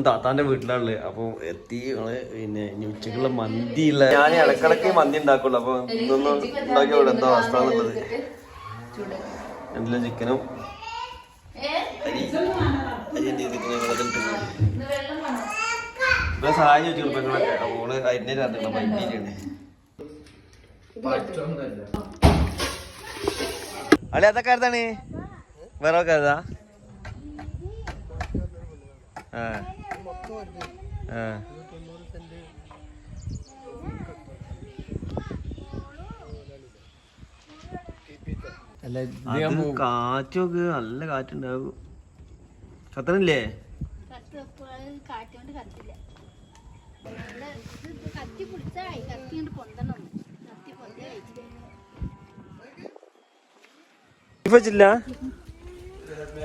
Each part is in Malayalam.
താത്താന്റെ വീട്ടിലാണുള്ളത്. അപ്പൊ എത്തി ഞങ്ങള് പിന്നെ ഉച്ചക്കുള്ള മന്തിയുള്ള ഞാൻ ഇടക്കിടക്ക് മന്തി ഉണ്ടാക്കുള്ളൂ. അപ്പൊ ഇതൊന്നും ഉണ്ടാക്കി ഇവിടെ എന്താ അവസ്ഥ എന്നുള്ളത്. എന്തെല്ലാം ചിക്കനും ഇവിടെ സഹായം ചോദിച്ചു പെങ്ങളൊക്കെ. അപ്പോൾ അതിന്റെ രാത്രി മന്തിയിലാണ്. അളി അതൊക്കെ ആരതാണ്? വേറെ ഒക്കെ ആരതാ? കാറ്റൊക്കെ നല്ല കാറ്റുണ്ടാവും. കത്തണില്ലേ? വെച്ചില്ല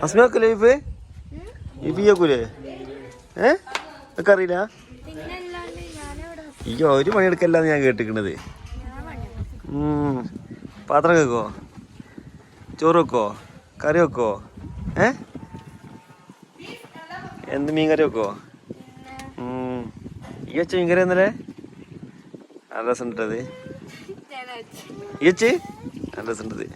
അസ്മക്കല്ലേ ബീഫ്? ബീഫിക്കൂലേ? ഒക്കെ അറിയില്ല. ഈ ഒരു പണിയെടുക്കല്ലാന്ന് ഞാൻ കേട്ടിക്കണത്. പാത്രം വെക്കോ? ചോറ് വെക്കോ? കറി വെക്കോ? എന്ത് മീൻ കറി വെക്കോ? ഈ വെച്ച മീൻ കറി എന്നല്ലേ നല്ല രസം ഉണ്ടത്. ഈ വെച്ച് നല്ല രസം ഉണ്ടത്.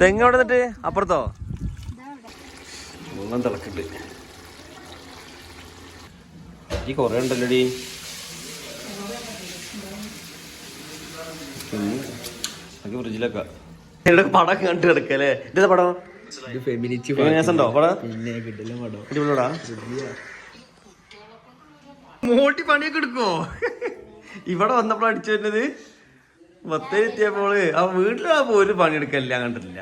തെങ്ങ് എവിടെ നിന്നിട്ട് അപ്പുറത്തോ? വെള്ളം തിളക്കുണ്ട്. ഈ കൊറേ ഉണ്ടല്ലോടി. ഫ്രിഡ്ജിലൊക്കെ പടം കണ്ടു കിടക്കല്ലേ? ഇതാ പടം ഉണ്ടോ? പടം മോട്ടി പണിയൊക്കെ എടുക്കോ? ഇവിടെ വന്നപ്പോൾ അടിച്ചു വരുന്നത് മൊത്തത്തിയപ്പോള് ആ വീട്ടിലാകുമ്പോ ഒരു പണിയെടുക്കല്ല കണ്ടിട്ടില്ല.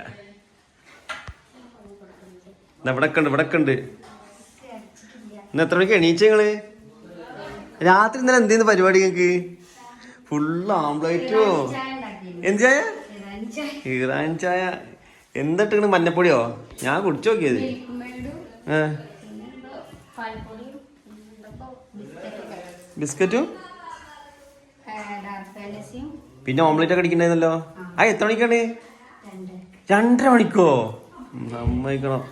ഇവിടൊക്കെ ഉണ്ട്. ഇന്ന് എത്ര മണിക്ക് എണീച്ച നിങ്ങള്? രാത്രി ഇന്നലെ എന്തേന്ന് പരിപാടി? നിങ്ങക്ക് ഫുള്ള് ആംപ്ലേറ്റോ? എന്ത് ചായ? ഇറാൻ ചായ. എന്തിട്ട് മഞ്ഞപ്പൊടിയോ? ഞാൻ കുടിച്ചു നോക്കിയത്. ബിസ്ക്കറ്റും പിന്നെ ഓംലേറ്റ് ഒക്കെ അടിക്കണ്ടായിരുന്നല്ലോ. എത്ര മണിക്കാണ്? 2:30 മണിക്കോ? സമ്മതിക്കണം.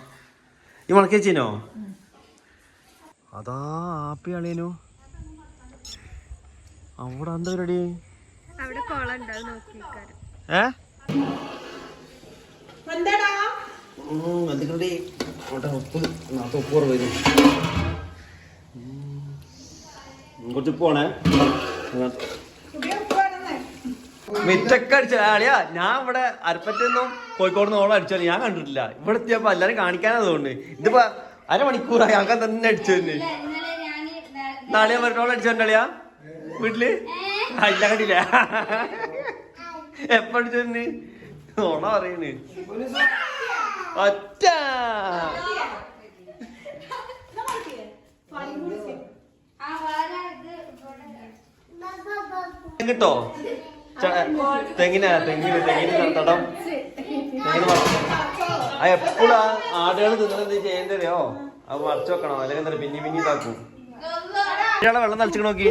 ഈ മുളക്കേച്ചീനോ? അതാ ആപ്പി അളിയനോ അവിടെ എന്താ പരിപാടി? കുറച്ച് പോണേ മിറ്റൊക്കെ അടിച്ചാളിയാ. ഞാൻ ഇവിടെ അരപ്പറ്റൊന്നും കോഴിക്കോട് നിന്ന് ഓളം അടിച്ചാൽ ഞാൻ കണ്ടിട്ടില്ല. ഇവിടെ എത്തിയപ്പോ എല്ലാരും കാണിക്കാനാ തോന്നുന്നു. ഇതിപ്പോ അരമണിക്കൂറായി ആൾക്കാർ തന്നെ അടിച്ചു തന്നെ. നാളെയാ വരണോളം അടിച്ചോണ്ടളിയാ വീട്ടില്? ഇല്ല കണ്ടില്ല. എപ്പ അടിച്ചു തന്നെ? ഓണ പറയുന്നു ഒറ്റ കിട്ടോ? തെങ്ങിന് തടം എപ്പോഴാ ആടുകൾ തിന്നത് ചെയ്യേണ്ടതോ? അത് മറച്ചു വെക്കണോ? അല്ലെങ്കിൽ എന്താ പിന്നെ ഇതാക്കും. ഒരാളെ വെള്ളം തളിച്ചു നോക്കി.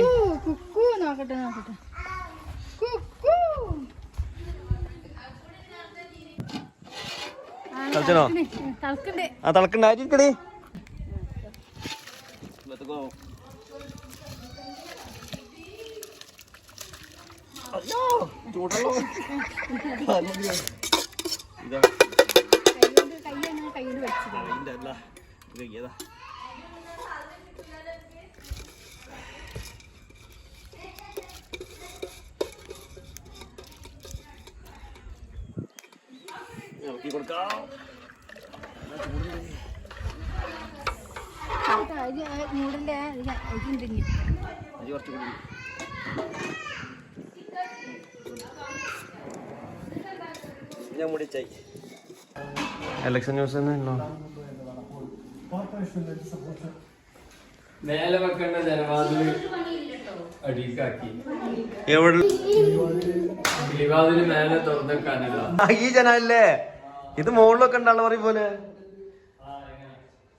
കളിച്ചോ? ആ തിളക്കണ്ട ആയിരിക്കണേ. ചൂടല്ലോ. ഇലക്ഷൻ ന്യൂസ് മേലെ വെക്കേണ്ട ജനവാതില് അടിക്കാക്കി. കിളിവാതില് മേലെ തുറന്നേക്കാനില്ല. ഈ ജനല്ലേ ഇത് മുകളിലൊക്കെ ഉണ്ടാവുന്ന പറയും പോലെ.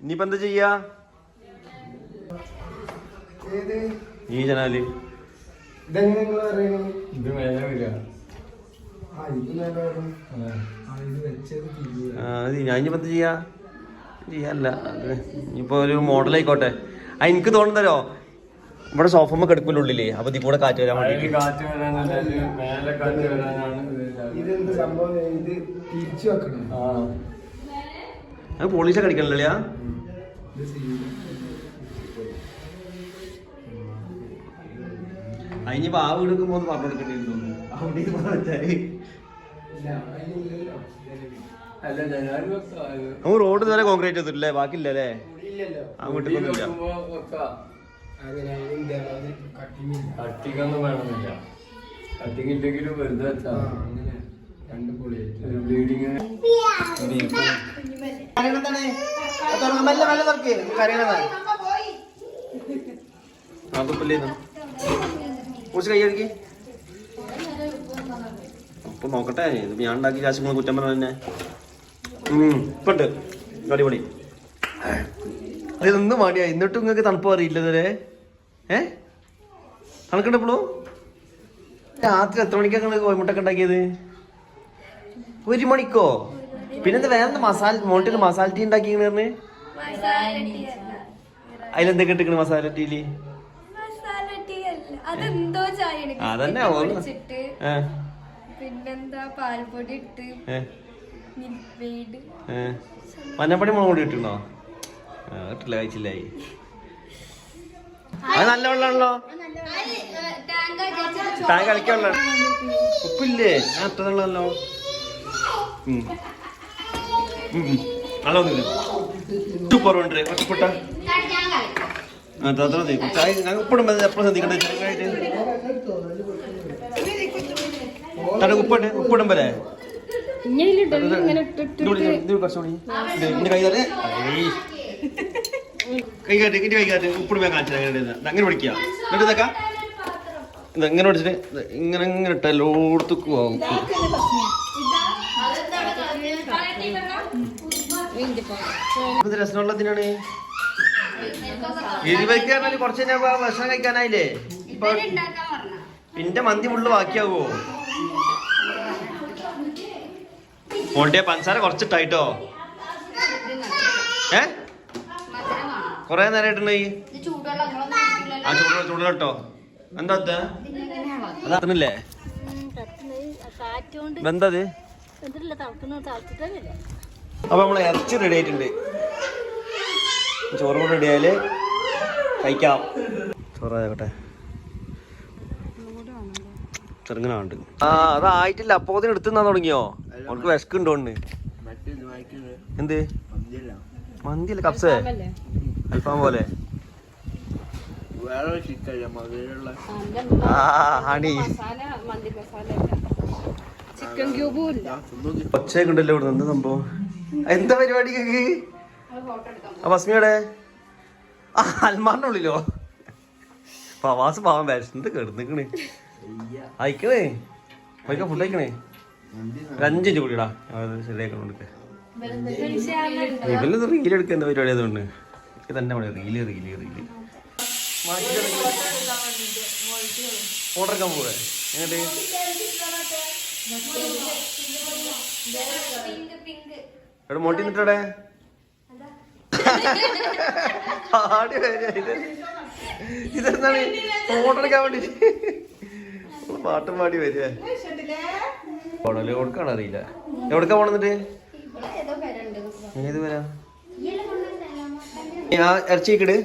ഇനിയിപ്പോ എന്താ ചെയ്യാ? ഈ ജനാല് ഇത് മേലെ വരിക. ഞാൻ ഇനിയിപ്പോ എന്താ ചെയ്യാ? അല്ല അത് ഇനിയിപ്പോ ഒരു മോഡൽ ആയിക്കോട്ടെ. എനിക്ക് തോന്നുന്നല്ലോ ഇവിടെ സോഫമ്മ കിടക്കില്ല ഉള്ളില്, അപ്പൊ ഇതിൽ കൂടെ കാറ്റ് വരാൻ വേണ്ടി. കാറ്റ് വരാനല്ല, മേലെ കാറ്റ് വരാനാണ്. ഇതെന്ത് സംഭവം? ഇത് തിരിച്ചു വെക്കണം. അത് പോളീഷ കടിക്കണല്ലേ? അതിനിപ്പോ ആ വീട് വെക്കുമ്പോ ഒന്ന് പറഞ്ഞു കൊടുക്കേണ്ടി നമുക്ക് റോഡ് ഇതുവരെ കോൺക്രീറ്റ് ചെയ്തിട്ടില്ലേ? ബാക്കിയില്ലല്ലേ? ആ വീട്ടിലൊന്നും ഇല്ല. കട്ടിങ്ങൊന്നും വേണമെന്നില്ല. കട്ടിങ് ഇല്ലെങ്കിലും വെറുതെ വെച്ചാ രണ്ട് പൊളിയായിട്ട് ബ്ലീഡിങ്. കുറച്ച് കൈ കഴുകി ഇപ്പൊ നോക്കട്ടെ. ഇത് ഞാൻ ഉണ്ടാക്കി കാശ് കുറ്റം പറഞ്ഞ തന്നെ ഇപ്പണ്ട് അടിപൊളി. അതൊന്നും മടിയാ. എന്നിട്ടും നിങ്ങൾക്ക് തണുപ്പ് അറിയില്ല ഇതുവരെ? തണുക്കണ്ടപ്പോഴും രാത്രി എത്ര മണിക്കാണ് കോഴിമുട്ടൊക്കെ ഉണ്ടാക്കിയത്? 1 മണിക്കോ? പിന്നെന്താ വേറെ മസാല മോണ്ടിൽ മസാല ടീ ഉണ്ടാക്കിയെന്ന് പറഞ്ഞ്? അതിലെന്തൊക്കെ ഇട്ടിക്കണ് മസാല ടീല്? അതന്നെ പിന്നെന്താ പാൽപ്പൊടി ഇട്ട് മഞ്ഞപ്പൊടി മുളക് പൊടി ഇട്ടുണ്ടോ? ഇട്ടില്ല, കഴിച്ചില്ലായി. അത് നല്ല വെള്ളമാണല്ലോ. ടാങ്ക് കളിക്കാൻ വെള്ളം. ഉപ്പില്ലേ? ഞാൻ അത്ര വെള്ളമല്ലോ. അതൊന്നുമില്ല. ഉപ്പുണ്ട് ഒറ്റപ്പെട്ട ഞങ്ങൾ ഉപ്പിടുമ്പോ എപ്പോഴും ശ്രദ്ധിക്കണ്ടേ? ഉപ്പിടുമ്പല്ലേ കൈകാട്ട് ഇന്റെ കൈകാട്ട് ഉപ്പിടുമ്പോ കാണിച്ചത് അങ്ങനെ പഠിക്കുക. എന്നിട്ട് ഇതൊക്കെ ഇങ്ങനെ പഠിച്ചിട്ട് ഇങ്ങനെ ഇങ്ങനെ ഇട്ട എല്ലായിടത്തേക്കും ആവും. രസമുള്ളതിനാണ് എരിവയ്ക്കാറില്ല. കുറച്ച് കഴിഞ്ഞാൽ ഭക്ഷണം കഴിക്കാനായില്ലേ? ഇപ്പൊ പിന്നെ മന്തി ഫുള്ള് ബാക്കിയാവോ? മോണ്ടിയ പഞ്ചസാര കുറച്ചിട്ടായിട്ടോ. കൊറേ നേരം ഇട്ടുണ്ടായി. ആ ചൂടുള്ള ഇട്ടോ. എന്താ അതല്ലേ എന്തത്? അപ്പൊ നമ്മള് ഇറച്ചി റെഡി ആയിട്ടുണ്ട്. ചോറ് കൂടെ റെഡി ആയാല് കഴിക്കാം. ചോറാകട്ടെ. ചെറുങ്ങനുണ്ട്. ആ അതായിട്ടില്ല. അപ്പോതിന് എടുത്തുന്നാ തുടങ്ങിയോ? അവർക്ക് വിശക്കുണ്ടോണ്ട്. എന്ത് മന്തിയല്ലേ? കപ്സേ അൽഫാം പോലെ. ഒച്ചയൊക്കെ ഉണ്ടല്ലോ ഇവിടെ. എന്താ സംഭവം? എന്താ പരിപാടി? ഭസ്മിയുടെ അൽമാറിന്റെ ഉള്ളിലോ? പ്രവാസ് പാവം വിശന്നിട്ട് കിടന്നിക്കണേ. അയക്കണേ പൈക്ക ഫുഡ് അയക്കണേ. 5 മിനിറ്റ് കൂടിടാ ശരിയാക്കണോണ്ട്. ഇവല്ലത് റീലെടുക്കുന്ന പരിപാടി അതുകൊണ്ട് എനിക്ക് തന്നെ റീല് ഓർഡർ എടുക്കാൻ പോവേ. എങ്ങോട്ട്? എവിടെ മോട്ടി നിട്ടോടെ ആടി വരിക. ഇതെന്താണ് ഓർഡർ എടുക്കാൻ വേണ്ടിട്ട് പാട്ടും പാടി വരിക. ഓടല് കൊടുക്കാണ് അറിയില്ല. എവിടക്കാ പോണെന്നിട്ട്? ഏത് വരാ? ഇറച്ചി കിട്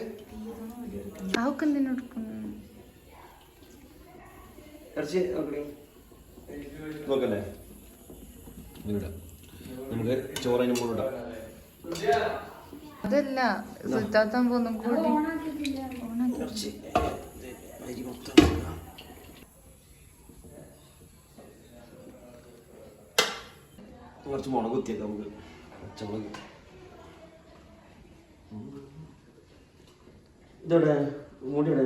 ഇറച്ചി നോക്കല്ലേ? നമുക്ക് ചോറിനും കൂടെ അതല്ല സുൽത്താത്താകുമ്പോ ഒന്നും കൂടി കുറച്ച് മുളക് കുത്തിയേക്കാം നമുക്ക്. പച്ചമുളക് ഇതോടെ മൂടിയുടെ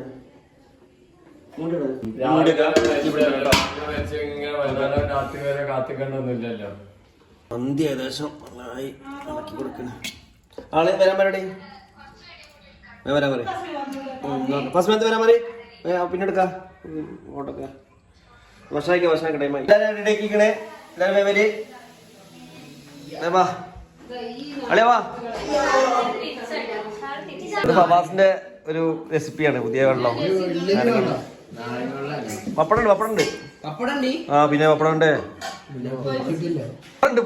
മന്തി ഏകദേശം നന്നായി ഇളക്കി കൊടുക്കണ ആളെ വരാൻ പറയടേ. വരാൻ പറയും. ഫസ്റ്റ് വരാൻ പറയും. പിന്നെ എടുക്കാം ഓട്ടൊക്കെ. ഭക്ഷണമൊക്കെ ടൈമായി. എല്ലാവരും റെഡിയാക്കിക്കണേ. എല്ലാവരും വാ അളിയാ വാ. ഇത് ഫവാസിന്റെ ഒരു റെസിപ്പിയാണ് പുതിയ വെള്ളം. പപ്പടം ഉണ്ട്. ആ പിന്നെ പപ്പടം ഉണ്ട്.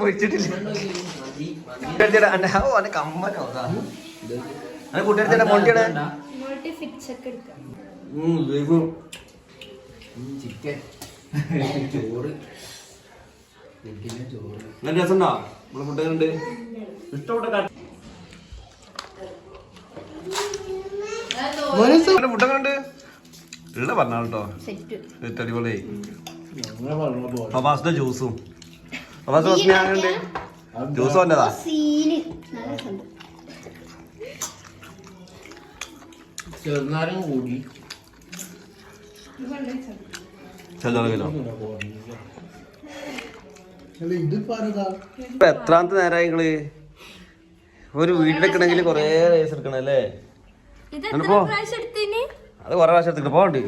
പൊരിച്ചിട്ടില്ല. കമ്മനോ കൂട്ടുകാരുടെ മൊണ്ടിയുടെ ചിക്കൻ ചോറ് നല്ല രസമുണ്ടോ നമ്മളെ ഫുഡുകളുണ്ട് ഇഷ്ടപ്പെട്ട ഫുഡൊക്കെ ഉണ്ട് ഉള്ള പറഞ്ഞാൽ കേട്ടോ അടിപൊളി. ഫവാസിന്റെ ജ്യൂസും ഫവാസ് ഞാനുണ്ട് ജ്യൂസ് വന്നതാ. ചെറുനാരം കൂടി ഇപ്പൊ എത്രാമത്തെ നേരമായി നിങ്ങള് ഒരു വീട്ടിലെക്കണമെങ്കിൽ കൊറേ റൈസ് എടുക്കണം അല്ലേ? പോ അത് കൊറേ പ്രാവശ്യം എടുത്തിട്ട് പോകണ്ട്.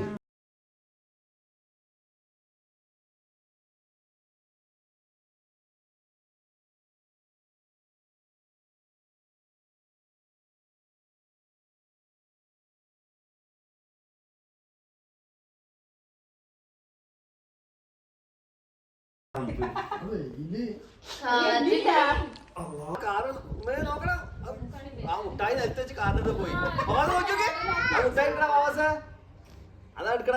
മുട്ടായി നിലത്ത് വെച്ച് കാറിട്ട് പോയി. അതാ എടുക്കണ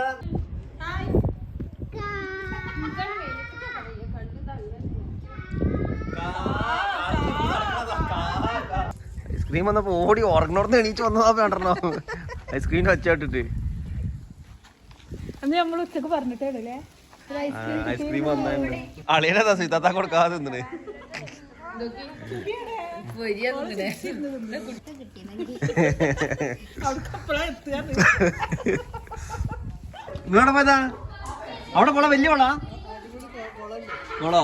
ഐസ്ക്രീം വന്നപ്പോ ഓടി ഉറങ്ങണോർന്ന് എണീച്ച് വന്നതാ വേണ്ടോ ഐസ്ക്രീം വെച്ചിട്ടിട്ട്. നമ്മൾ ഉച്ചക്ക് പറഞ്ഞിട്ടേ ഐസ്ക്രീം വന്ന അളിയനതാ സീതാത്ത കൊടുക്കാതെ തിന്നണേ. ഇവിടെ പോയതാ അവിടെ പോള വലിയ പോളാ പോളോ